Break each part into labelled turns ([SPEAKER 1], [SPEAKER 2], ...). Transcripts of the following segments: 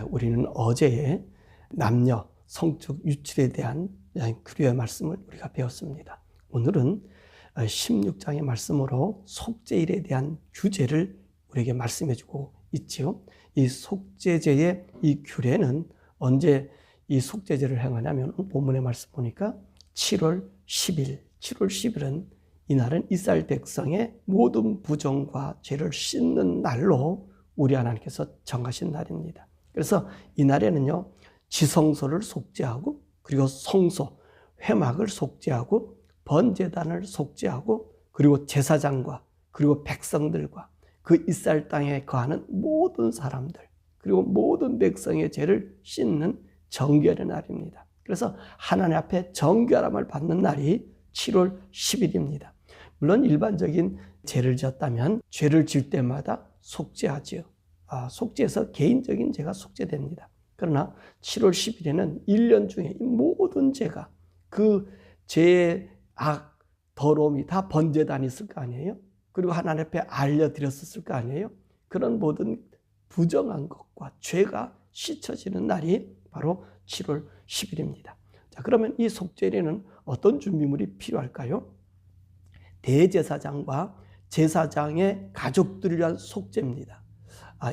[SPEAKER 1] 우리는 어제의 남녀 성적 유출에 대한 그리스도의 말씀을 우리가 배웠습니다. 오늘은 16장의 말씀으로 속죄일에 대한 규례를 우리에게 말씀해 주고 있지요. 이 속죄제의 이 규례는 언제 이 속죄제를 행하냐면 본문의 말씀 보니까 7월 10일, 7월 10일은 이날은 이스라엘 백성의 모든 부정과 죄를 씻는 날로 우리 하나님께서 정하신 날입니다. 그래서 이날에는요, 지성소를 속죄하고, 그리고 성소, 회막을 속죄하고, 번제단을 속죄하고, 그리고 제사장과 그리고 백성들과 그 이스라엘 땅에 거하는 모든 사람들, 그리고 모든 백성의 죄를 씻는 정결의 날입니다. 그래서 하나님 앞에 정결함을 받는 날이 7월 10일입니다. 물론 일반적인 죄를 지었다면 죄를 지을 때마다 속죄하지요. 속죄해서 개인적인 죄가 속죄됩니다. 그러나 7월 10일에는 1년 중에 이 모든 죄가 그 죄의 더러움이 다 번제단이 있을 거 아니에요? 그리고 하나님 앞에 알려드렸었을 거 아니에요? 그런 모든 부정한 것과 죄가 씻어지는 날이 바로 7월 10일입니다. 자, 그러면 이 속죄일에는 어떤 준비물이 필요할까요? 대제사장과 제사장의 가족들을 위한 속죄입니다.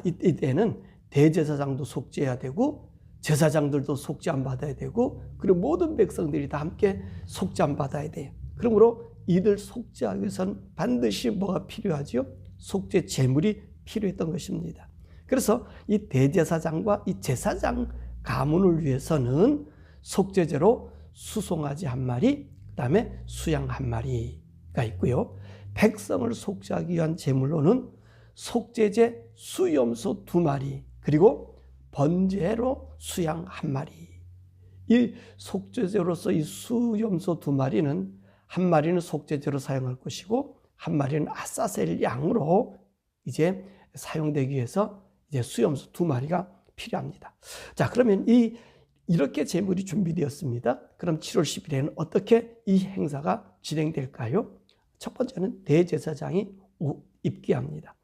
[SPEAKER 1] 이때는 대제사장도 속죄해야 되고 제사장들도 속죄함 받아야 되고 그리고 모든 백성들이 다 함께 속죄함 받아야 돼요. 그러므로 이들 속죄하기 위해서는 반드시 뭐가 필요하지요? 속죄 제물이 필요했던 것입니다. 그래서 이 대제사장과 이 제사장 가문을 위해서는 속죄제로 수송아지 한 마리, 그 다음에 수양 한 마리가 있고요. 백성을 속죄하기 위한 제물로는 속죄제 수염소 2마리, 그리고 번제로 수양 1마리. 이 속죄제로서 이 수염소 2마리는 한 마리는 속죄제로 사용할 것이고 한 마리는 아사셀 양으로 이제 사용되기 위해서 이제 수염소 2마리가 필요합니다. 자, 그러면 이렇게 제물이 준비되었습니다. 그럼 7월 10일에는 어떻게 이 행사가 진행될까요? 첫 번째는 대제사장이 입기합니다.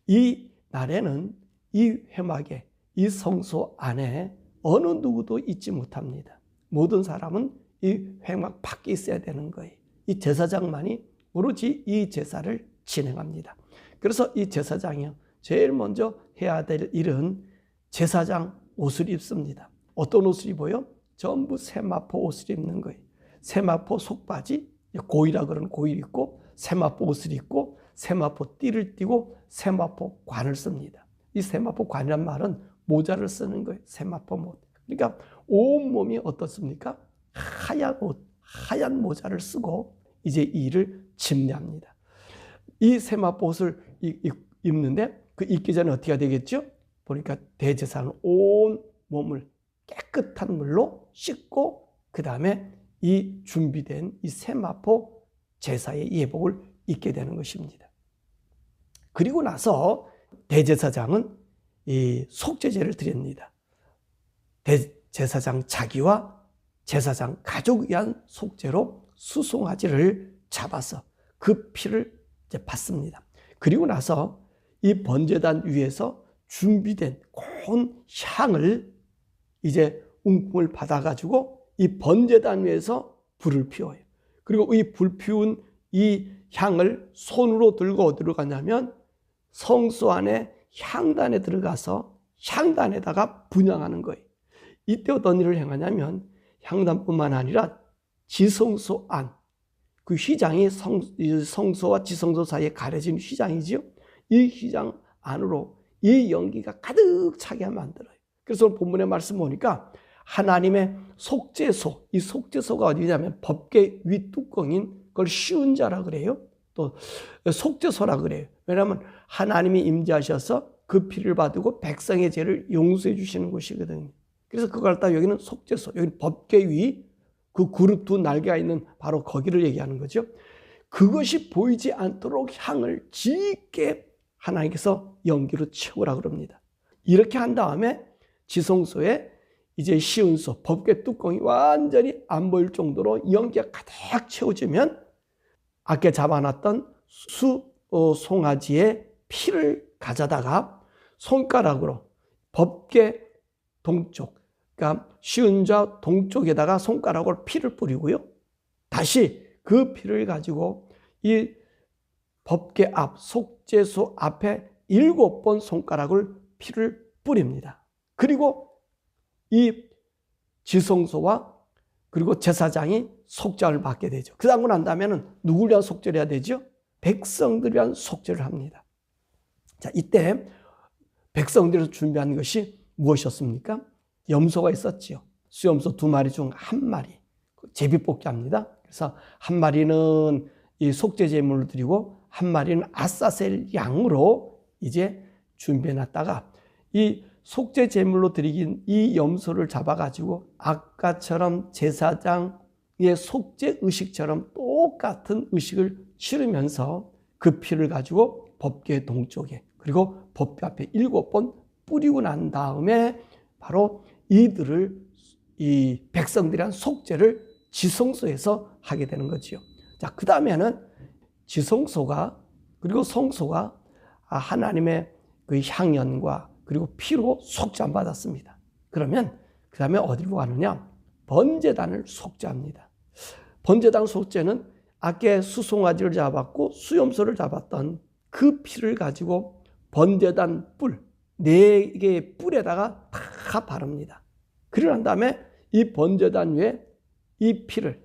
[SPEAKER 1] 이 날에는 이 회막에, 이 성소 안에 어느 누구도 있지 못합니다. 모든 사람은 이 회막 밖에 있어야 되는 거예요. 이 제사장만이 오로지 이 제사를 진행합니다. 그래서 이 제사장이요, 제일 먼저 해야 될 일은 제사장 옷을 입습니다. 어떤 옷을 입어요? 전부 세마포 옷을 입는 거예요. 세마포 속바지, 고이라 그러는 고이를 입고 세마포 옷을 입고 세마포 띠를 띠고 세마포 관을 씁니다. 이 세마포 관이란 말은 모자를 쓰는 거예요. 세마포 모자. 그러니까 온몸이 어떻습니까? 하얀 옷, 하얀 모자를 쓰고 이제 이 일을 집례합니다. 이 세마포 옷을 입는데 그 입기 전에 어떻게 해야 되겠죠? 보니까 대제사장은 온 몸을 깨끗한 물로 씻고 그 다음에 이 준비된 이 세마포 제사의 예복을 입게 되는 것입니다. 그리고 나서 대제사장은 이 속죄제를 드립니다. 대제사장 자기와 제사장 가족을 위한 속죄로 수송아지를 잡아서 그 피를 이제 받습니다. 그리고 나서 이 번제단 위에서 준비된 고운 향을 이제 웅금을 받아가지고 이 번제단 위에서 불을 피워요. 그리고 이 불 피운 이 향을 손으로 들고 어디로 가냐면 성소 안에 향단에 들어가서 향단에다가 분향하는 거예요. 이때 어떤 일을 행하냐면 향단뿐만 아니라 지성소 안, 그 휘장이 성소와 지성소 사이에 가려진 휘장이지요. 이 휘장 안으로 이 연기가 가득 차게 만들어요. 그래서 본문의 말씀 보니까 하나님의 속죄소, 이 속죄소가 어디냐면 법궤 윗뚜껑인 그걸 씌운 자라 그래요. 또 속죄소라 그래요. 왜냐하면 하나님이 임재하셔서 그 피를 받고 백성의 죄를 용서해 주시는 곳이거든요. 그래서 그걸 갖다 여기는 속죄소, 여기는 법궤 위, 그 그룹 2 날개가 있는 바로 거기를 얘기하는 거죠. 그것이 보이지 않도록 향을 짙게 하나님께서 연기로 채우라 그럽니다. 이렇게 한 다음에 지성소에 이제 시운소, 법궤 뚜껑이 완전히 안 보일 정도로 연기가 가득 채워지면 아까 잡아놨던 송아지의 피를 가져다가 손가락으로 법궤 동쪽, 그러니까 시은좌 동쪽에다가 손가락으로 피를 뿌리고요. 다시 그 피를 가지고 이 법궤 앞, 속죄소 앞에 7번 손가락을 피를 뿌립니다. 그리고 이 지성소와 그리고 제사장이 속죄를 받게 되죠. 그 다음으로 난다면 누구를 위한 속죄를 해야 되죠? 백성들을 위한 속죄를 합니다. 자, 이때 백성들에서 준비한 것이 무엇이었습니까? 염소가 있었지요. 수염소 2마리 중 1마리 제비뽑기 합니다. 그래서 1마리는 이 속죄 제물을 드리고 1마리는 아사셀 양으로 이제 준비해 놨다가 이 속죄 제물로 드리긴 이 염소를 잡아가지고 아까처럼 제사장의 속죄 의식처럼 똑같은 의식을 치르면서 그 피를 가지고 법궤 동쪽에 그리고 법궤 앞에 7번 뿌리고 난 다음에 바로 이들을 이 백성들이란 속죄를 지성소에서 하게 되는 거지요. 자, 그 다음에는 지성소가 그리고 성소가 하나님의 그 향연과 그리고 피로 속죄 받았습니다. 그러면 그 다음에 어디로 가느냐? 번제단을 속죄합니다. 번제단 속죄는 아까 수송아지를 잡았고 수염소를 잡았던 그 피를 가지고 번제단 뿔 4개의 뿔에다가 다 바릅니다. 그러고 난 다음에 이 번제단 위에 이 피를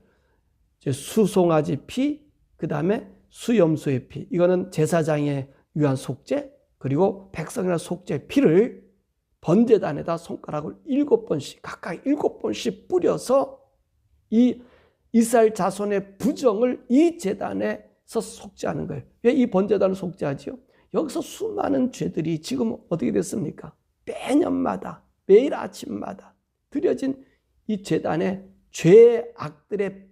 [SPEAKER 1] 수송아지 피, 그 다음에 수염소의 피, 이거는 제사장에 위한 속죄, 그리고 백성이나 속죄 피를 번제단에다 손가락을 7번씩 각각 7번씩 뿌려서 이 이스라엘 자손의 부정을 이 제단에서 속죄하는 거예요. 왜 이 번제단을 속죄하지요? 여기서 수많은 죄들이 지금 어떻게 됐습니까? 매년마다 매일 아침마다 드려진 이 제단에 죄의 악들의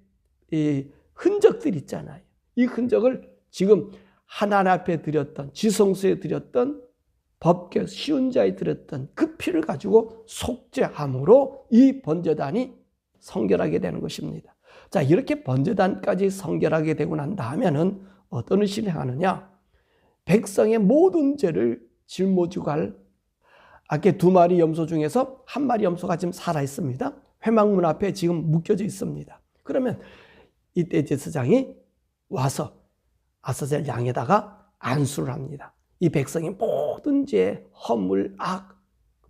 [SPEAKER 1] 이 흔적들이 있잖아요. 이 흔적을 지금 하나님 앞에 드렸던 지성소에 드렸던 법궤 시운자에 드렸던 그 피를 가지고 속죄함으로 이 번제단이 성결하게 되는 것입니다. 자, 이렇게 번제단까지 성결하게 되고 난 다음에는 어떤 의식을 행하느냐? 백성의 모든 죄를 짊어지고 갈 아까 2마리 염소 중에서 1마리 염소가 지금 살아 있습니다. 회막문 앞에 지금 묶여져 있습니다. 그러면 이때 제사장이 와서 아사셀 양에다가 안수를 합니다. 이 백성의 모든 죄, 허물, 악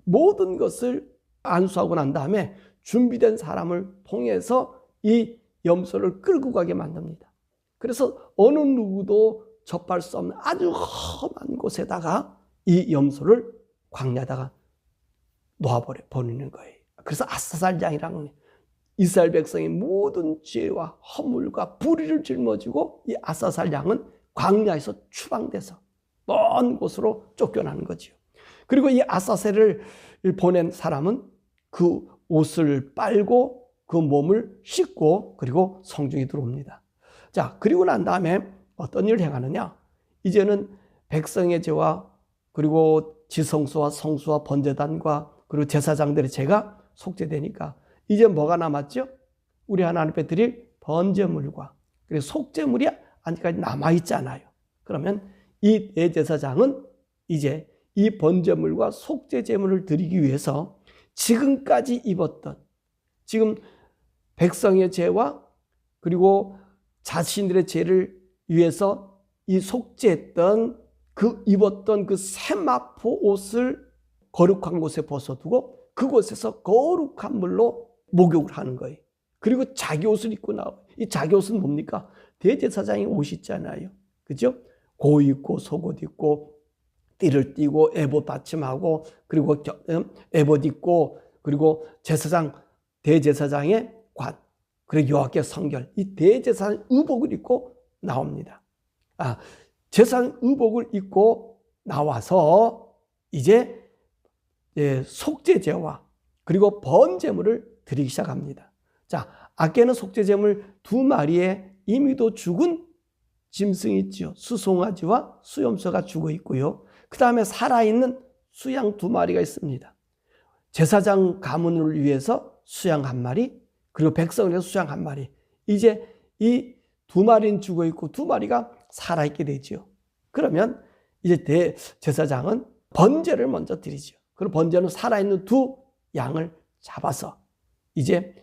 [SPEAKER 1] 모든 것을 안수하고 난 다음에 준비된 사람을 통해서 이 염소를 끌고 가게 만듭니다. 그래서 어느 누구도 접할 수 없는 아주 험한 곳에다가 이 염소를 광야에다가 놓아버리는 거예요. 그래서 아사셀 양이라는 이스라엘 백성의 모든 죄와 허물과 불의를 짊어지고 이 아사셀 양은 광야에서 추방돼서 먼 곳으로 쫓겨나는 거죠. 그리고 이 아사셀을 보낸 사람은 그 옷을 빨고 그 몸을 씻고 그리고 성중에 들어옵니다. 자, 그리고 난 다음에 어떤 일을 행하느냐? 이제는 백성의 죄와 그리고 지성소와 성소와 번제단과 그리고 제사장들의 죄가 속죄되니까 이제 뭐가 남았죠? 우리 하나님 앞에 드릴 번제물과 그리고 속죄물이 아직까지 남아있잖아요. 그러면 이 대제사장은 이제 이 번제물과 속죄제물을 드리기 위해서 지금까지 입었던 지금 백성의 죄와 그리고 자신들의 죄를 위해서 이 속죄했던 그 입었던 그 세마포 옷을 거룩한 곳에 벗어두고 그곳에서 거룩한 물로 목욕을 하는 거예요. 그리고 자기 옷을 입고 나와요. 이 자기 옷은 뭡니까? 대제사장의 옷이 있잖아요. 그죠? 고 입고 속옷 입고 띠를 띠고 에봇 받침하고 그리고 에봇 입고 그리고 제사장 대제사장의 관 그리고 여호와께 성결 이 대제사장 의복을 입고 나옵니다. 제사장 의복을 입고 나와서 이제 속죄제와 그리고 번제물을 드리기 시작합니다. 자, 아까는 속죄제물 2마리에 이미도 죽은 짐승이 있죠. 수송아지와 수염소가 죽어 있고요. 그 다음에 살아있는 수양 2마리가 있습니다. 제사장 가문을 위해서 수양 1마리, 그리고 백성을 위해서 수양 1마리. 이제 이 2마리는 죽어 있고 2마리가 살아있게 되죠. 그러면 이제 제사장은 번제를 먼저 드리죠. 그리고 번제는 살아있는 2 양을 잡아서 이제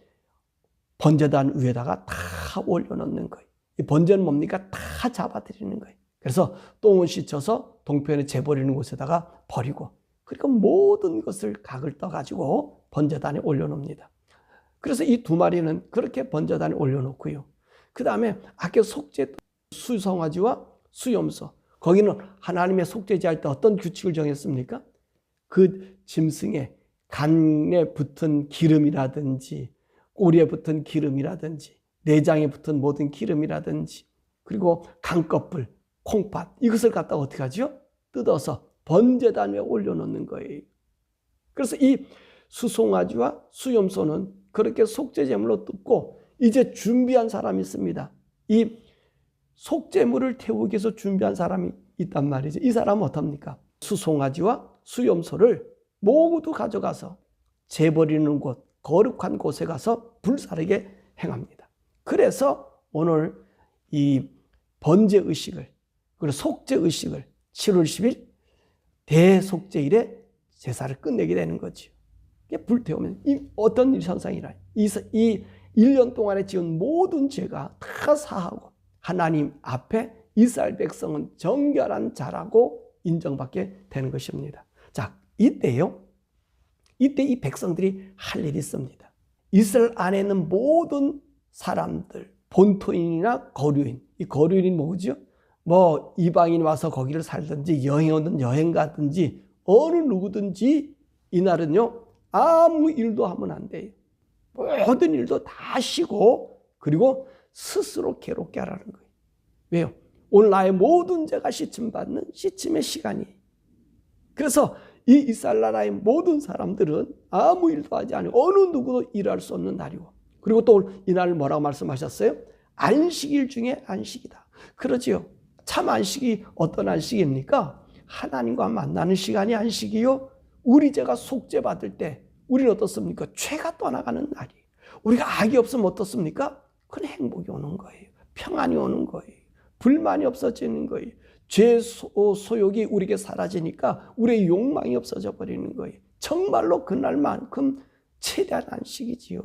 [SPEAKER 1] 번제단 위에다가 다 올려놓는 거예요. 이 번제는 뭡니까? 다 잡아드리는 거예요. 그래서 똥을 씻어서 동편에 재버리는 곳에다가 버리고, 그리고 모든 것을 각을 떠가지고 번제단에 올려놓습니다. 그래서 이 두 마리는 그렇게 번제단에 올려놓고요. 그 다음에 아까 속죄 수송아지와 수염소, 거기는 하나님의 속죄제 할 때 어떤 규칙을 정했습니까? 그 짐승의 간에 붙은 기름이라든지 꼬리에 붙은 기름이라든지 내장에 붙은 모든 기름이라든지 그리고 강꺼풀, 콩팥, 이것을 갖다가 어떻게 하죠? 뜯어서 번제단 위에 올려놓는 거예요. 그래서 이 수송아지와 수염소는 그렇게 속죄제물로 뜯고 이제 준비한 사람이 있습니다. 이 속죄물을 태우기 위해서 준비한 사람이 있단 말이죠. 이 사람은 어떻습니까? 수송아지와 수염소를 모두 가져가서 재버리는 곳, 거룩한 곳에 가서 불사르게 행합니다. 그래서 오늘 이 번제의식을, 그리고 속죄의식을 7월 10일 대속죄일에 제사를 끝내게 되는 거죠. 불태우면 어떤 현상이라, 이 1년 동안에 지은 모든 죄가 다 사하고 하나님 앞에 이스라엘 백성은 정결한 자라고 인정받게 되는 것입니다. 자, 이때요. 이때 이 백성들이 할 일이 있습니다. 이스라엘 안에 있는 모든 사람들, 본토인이나 거류인, 이 거류인이 뭐죠? 뭐 이방인 와서 거기를 살든지 여행 오든 여행 가든지 어느 누구든지 이날은요 아무 일도 하면 안 돼요. 모든 일도 다 쉬고 그리고 스스로 괴롭게 하라는 거예요. 왜요? 오늘 나의 모든 죄가 씻음받는 씻음의 시간이에요. 그래서 이 이스라엘 나라의 모든 사람들은 아무 일도 하지 않아요. 어느 누구도 일할 수 없는 날이고, 그리고 또 이날 뭐라고 말씀하셨어요? 안식일 중에 안식이다. 그러지요. 참 안식이 어떤 안식입니까? 하나님과 만나는 시간이 안식이요. 우리 죄가 속죄받을 때 우리는 어떻습니까? 죄가 떠나가는 날이에요. 우리가 악이 없으면 어떻습니까? 그건 행복이 오는 거예요. 평안이 오는 거예요. 불만이 없어지는 거예요. 죄 소욕이 우리에게 사라지니까 우리의 욕망이 없어져 버리는 거예요. 정말로 그날만큼 최대한 안식이지요.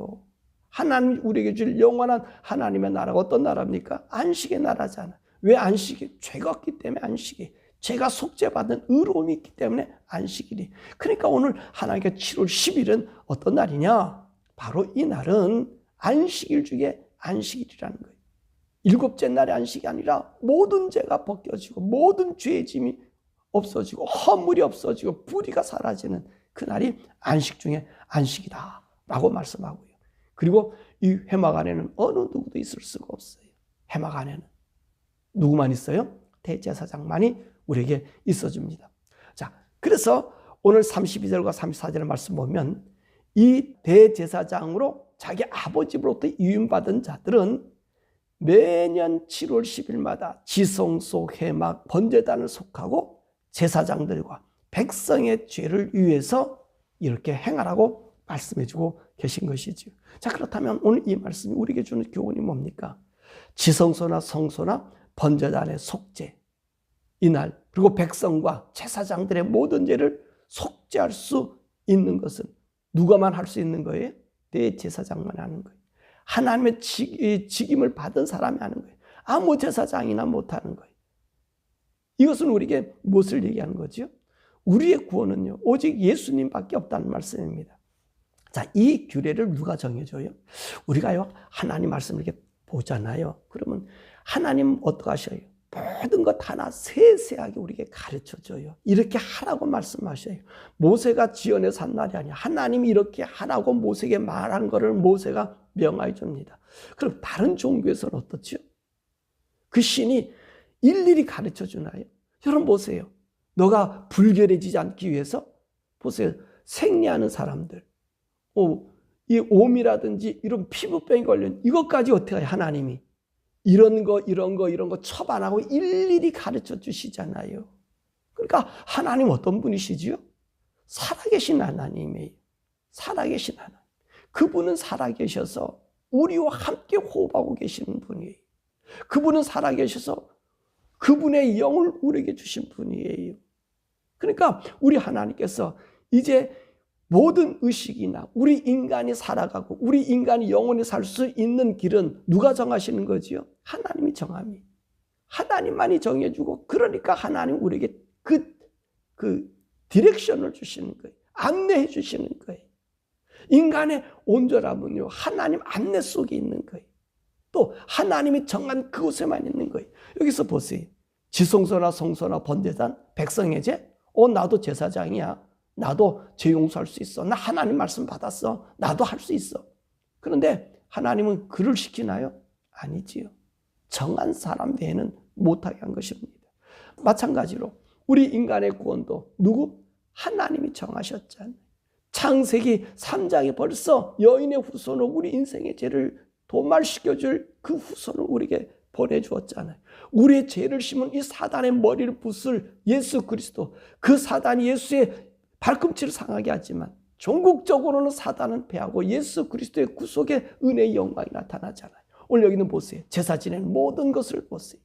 [SPEAKER 1] 하나님 우리에게 줄 영원한 하나님의 나라가 어떤 나라입니까? 안식의 나라잖아. 왜 안식이? 죄가 없기 때문에 안식이. 죄가 속죄받는 의로움이 있기 때문에 안식일이. 그러니까 오늘 하나님께 7월 10일은 어떤 날이냐? 바로 이 날은 안식일 중에 안식일이라는 거예요. 일곱째 날의 안식이 아니라 모든 죄가 벗겨지고 모든 죄의 짐이 없어지고 허물이 없어지고 불의가 사라지는 그날이 안식 중에 안식이다 라고 말씀하고요. 그리고 이 회막 안에는 어느 누구도 있을 수가 없어요. 회막 안에는 누구만 있어요? 대제사장만이 우리에게 있어줍니다. 자, 그래서 오늘 32절과 34절의 말씀 보면 이 대제사장으로 자기 아버지로부터 이임받은 자들은 매년 7월 10일마다 지성소 회막 번제단을 속하고 제사장들과 백성의 죄를 위해서 이렇게 행하라고 말씀해주고 계신 것이죠. 자, 그렇다면 오늘 이 말씀이 우리에게 주는 교훈이 뭡니까? 지성소나 성소나 번제단의 속죄, 이날 그리고 백성과 제사장들의 모든 죄를 속죄할 수 있는 것은 누가만 할 수 있는 거예요? 대제사장만 하는 거예요. 하나님의 직임을 받은 사람이 하는 거예요. 아무 제사장이나 못하는 거예요. 이것은 우리에게 무엇을 얘기하는 거죠? 우리의 구원은요, 오직 예수님밖에 없다는 말씀입니다. 자, 이 규례를 누가 정해줘요? 우리가요, 하나님 말씀을 이렇게 보잖아요. 그러면 하나님 어떡하셔요? 모든 것 하나 세세하게 우리에게 가르쳐줘요. 이렇게 하라고 말씀하셔요. 모세가 지어내서 한 날이 아니야. 하나님이 이렇게 하라고 모세에게 말한 거를 모세가 명하여 줍니다. 그럼 다른 종교에서는 어떻죠? 그 신이 일일이 가르쳐 주나요? 여러분 보세요. 너가 불결해지지 않기 위해서 보세요. 생리하는 사람들, 이 오미라든지 이런 피부병이 걸린 이것까지 어떻게 해요? 하나님이 이런 거 처방하고 일일이 가르쳐 주시잖아요. 그러니까 하나님 어떤 분이시지요? 살아계신 하나님이에요. 살아계신 하나님. 그분은 살아계셔서 우리와 함께 호흡하고 계시는 분이에요. 그분은 살아계셔서 그분의 영을 우리에게 주신 분이에요. 그러니까 우리 하나님께서 이제 모든 의식이나 우리 인간이 살아가고 우리 인간이 영원히 살 수 있는 길은 누가 정하시는 거지요? 하나님이 정합니다. 하나님만이 정해주고, 그러니까 하나님 우리에게 그 디렉션을 주시는 거예요. 안내해 주시는 거예요. 인간의 온전함은요, 하나님 안내 속에 있는 거예요. 또 하나님이 정한 그곳에만 있는 거예요. 여기서 보세요. 지성소나 성소나 번제단, 백성의 제, 나도 제사장이야. 나도 죄 용서할 수 있어. 나 하나님 말씀 받았어. 나도 할 수 있어. 그런데 하나님은 그를 시키나요? 아니지요. 정한 사람 외에는 못하게 한 것입니다. 마찬가지로 우리 인간의 구원도 누구? 하나님이 정하셨잖아요. 창세기 3장에 벌써 여인의 후손으로 우리 인생의 죄를 도말시켜줄 그 후손을 우리에게 보내주었잖아요. 우리의 죄를 심은 이 사단의 머리를 붓을 예수 그리스도, 그 사단이 예수의 발꿈치를 상하게 하지만 종국적으로는 사단은 패하고 예수 그리스도의 구속의 은혜의 영광이 나타나잖아요. 오늘 여기는 보세요. 제사 지내는 모든 것을 보세요.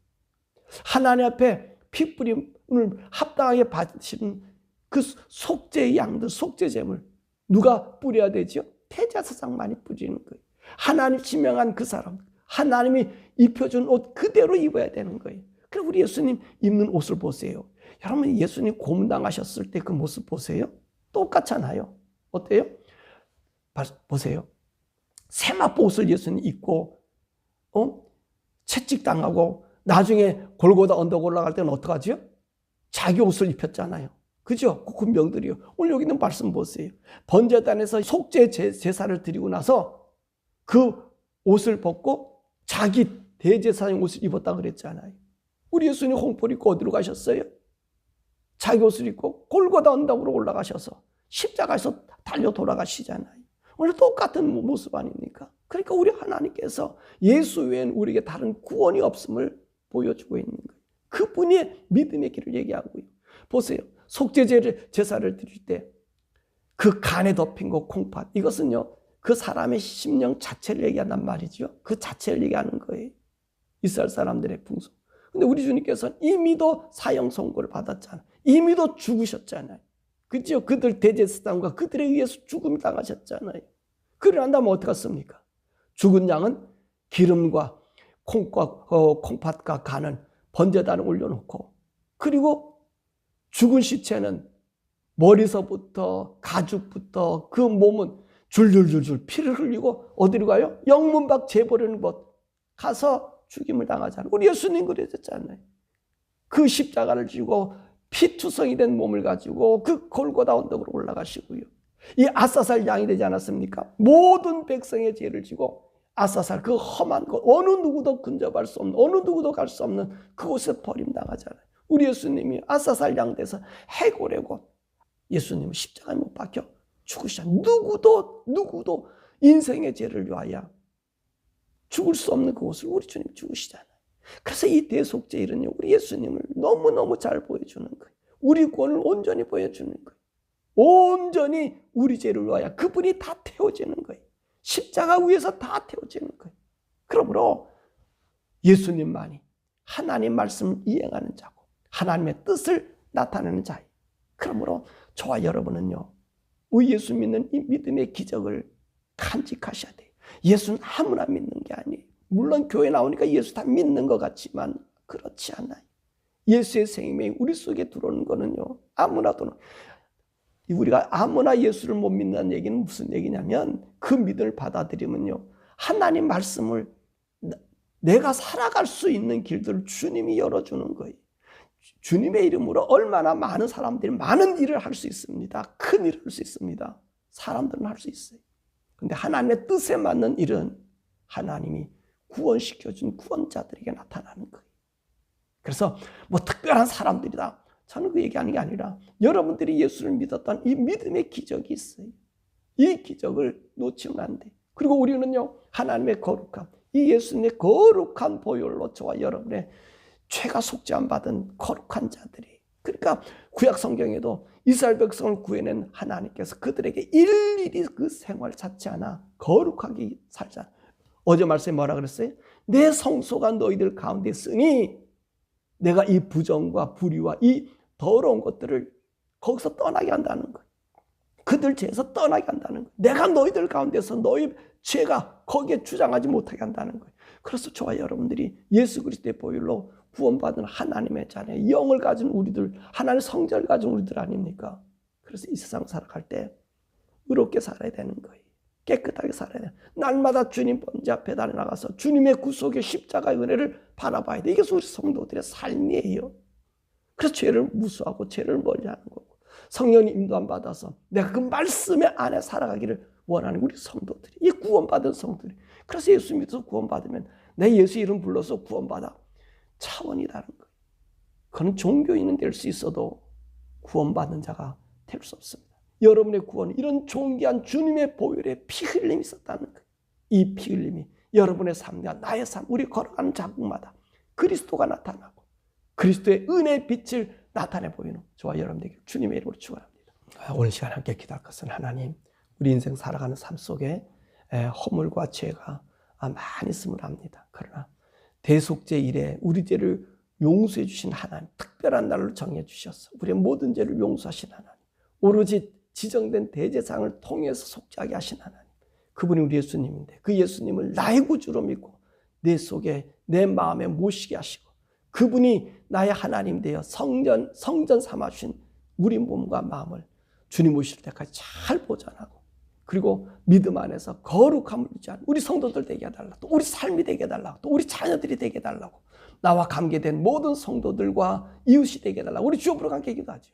[SPEAKER 1] 하나님 앞에 피 뿌림을 합당하게 받으시는 그 속죄의 양들, 속죄 제물 누가 뿌려야 되죠? 대제사장만이 뿌리는 거예요. 하나님 지명한 그 사람, 하나님이 입혀준 옷 그대로 입어야 되는 거예요. 그럼 우리 예수님 입는 옷을 보세요. 여러분, 예수님 고문당하셨을 때 그 모습 보세요. 똑같잖아요. 어때요? 보세요. 세마포 옷을 예수님 입고 채찍당하고 나중에 골고다 언덕 올라갈 때는 어떡하죠? 자기 옷을 입혔잖아요. 그죠? 그 군병들이요. 오늘 여기 있는 말씀 보세요. 번제단에서 속죄 제사를 드리고 나서 그 옷을 벗고 자기 대제사장 옷을 입었다 그랬잖아요. 우리 예수님 홍포를 입고 어디로 가셨어요? 자기 옷을 입고 골고다 언덕으로 올라가셔서 십자가에서 달려 돌아가시잖아요. 오늘 똑같은 모습 아닙니까? 그러니까 우리 하나님께서 예수 외에는 우리에게 다른 구원이 없음을 보여주고 있는 거예요. 그분이 믿음의 길을 얘기하고요. 보세요. 속죄 제사를 드릴 때 그 간에 덮인 거 콩팥, 이것은요 그 사람의 심령 자체를 얘기한단 말이죠. 그 자체를 얘기하는 거예요. 이스라엘 사람들의 풍속. 근데 우리 주님께서는 이미도 사형 선고를 받았잖아요. 이미도 죽으셨잖아요. 그죠? 그들 대제사장과 그들에 의해서 죽음을 당하셨잖아요. 그래 난다면 어떻게 했습니까? 죽은 양은 기름과 콩팥과 간을 번제단에 올려놓고, 그리고 죽은 시체는 머리서부터 가죽부터 그 몸은 줄줄줄줄 피를 흘리고 어디로 가요? 영문 밖 재버리는 곳 가서 죽임을 당하잖아요. 우리 예수님 그러셨잖아요. 그 십자가를 지고 피투성이 된 몸을 가지고 그 골고다 언덕으로 올라가시고요. 이 아사살 양이 되지 않았습니까? 모든 백성의 죄를 지고 아사살 그 험한 곳, 어느 누구도 근접할 수 없는, 어느 누구도 갈 수 없는 그곳에 버림당하잖아요. 우리 예수님이 아사살 양 돼서 해골의 곳, 예수님은 십자가에 못 박혀 죽으시잖아요. 누구도 인생의 죄를 위하여 죽을 수 없는 그곳을 우리 주님 죽으시잖아요. 그래서 이 대속죄일은요, 우리 예수님을 너무너무 잘 보여주는 거예요. 우리 구원을 온전히 보여주는 거예요. 온전히 우리 죄를 위하여 그분이 다 태워지는 거예요. 십자가 위에서 다 태워지는 거예요. 그러므로 예수님만이 하나님 말씀을 이행하는 자고 하나님의 뜻을 나타내는 자예요. 그러므로 저와 여러분은요, 우리 예수 믿는 이 믿음의 기적을 간직하셔야 돼요. 예수는 아무나 믿는 게 아니에요. 물론 교회 나오니까 예수 다 믿는 것 같지만 그렇지 않아요. 예수의 생명이 우리 속에 들어오는 거는요, 아무나 들어오는, 우리가 아무나 예수를 못 믿는다는 얘기는 무슨 얘기냐면, 그 믿음을 받아들이면요, 하나님 말씀을 내가 살아갈 수 있는 길들을 주님이 열어주는 거예요. 주님의 이름으로 얼마나 많은 사람들이 많은 일을 할 수 있습니다. 큰 일을 할 수 있습니다. 사람들은 할 수 있어요. 근데 하나님의 뜻에 맞는 일은 하나님이 구원시켜준 구원자들에게 나타나는 거예요. 그래서 뭐 특별한 사람들이다, 저는 그 얘기하는 게 아니라 여러분들이 예수를 믿었던 이 믿음의 기적이 있어요. 이 기적을 놓치면 안 돼. 그리고 우리는요, 하나님의 거룩함, 이 예수님의 거룩한 보혈로 저와 여러분의 죄가 속죄함 받은 거룩한 자들이, 그러니까 구약 성경에도 이스라엘 백성을 구해낸 하나님께서 그들에게 일일이 그 생활 찾지 않아 거룩하게 살자. 어제 말씀에 뭐라 그랬어요? 내 성소가 너희들 가운데 있으니 내가 이 부정과 불의와 이 더러운 것들을 거기서 떠나게 한다는 거예요. 그들 죄에서 떠나게 한다는 거예요. 내가 너희들 가운데서 너희 죄가 거기에 주장하지 못하게 한다는 거예요. 그래서 저와 여러분들이 예수 그리스도의 보혈로 구원받은 하나님의 자녀, 영을 가진 우리들, 하나님의 성전을 가진 우리들 아닙니까? 그래서 이 세상 살아갈 때 의롭게 살아야 되는 거예요. 깨끗하게 살아야 돼요. 날마다 주님 번제 앞에 나가서 주님의 구속의 십자가의 은혜를 바라봐야 돼. 이게 우리 성도들의 삶이에요. 그래서 죄를 무수하고 죄를 멀리하는 거고, 성령님 인도함 받아서 내가 그 말씀의 안에 살아가기를 원하는 우리 성도들이, 이 구원받은 성도들이. 그래서 예수 믿어서 구원받으면 내 예수 이름 불러서 구원받아 차원이 다른 거예요. 그건 종교인은 될 수 있어도 구원받는 자가 될 수 없습니다. 여러분의 구원은 이런 존귀한 주님의 보혈에 피 흘림이 있었다는 거예요. 이 피 흘림이 여러분의 삶과 나의 삶, 우리 걸어가는 자국마다 그리스도가 나타나고 그리스도의 은혜의 빛을 나타내 보이는 저와 여러분에게 주님의 이름으로 축원합니다. 오늘 시간 함께 기도할 것은, 하나님, 우리 인생 살아가는 삶 속에 허물과 죄가 많이 있음을 압니다. 그러나 대속죄 이래 우리 죄를 용서해 주신 하나님, 특별한 날로 정해 주셔서 우리의 모든 죄를 용서하신 하나님, 오로지 지정된 대제사장을 통해서 속죄하게 하신 하나님, 그분이 우리 예수님인데 그 예수님을 나의 구주로 믿고 내 속에 내 마음에 모시게 하시고 그분이 나의 하나님 되어 성전 삼아주신 우리 몸과 마음을 주님 오실 때까지 잘 보존하고, 그리고 믿음 안에서 거룩함을 유지하는 우리 성도들 되게 해달라고, 또 우리 삶이 되게 해달라고, 또 우리 자녀들이 되게 해달라고, 나와 관계된 모든 성도들과 이웃이 되게 해달라고 우리 주 앞으로 함께 기도하죠.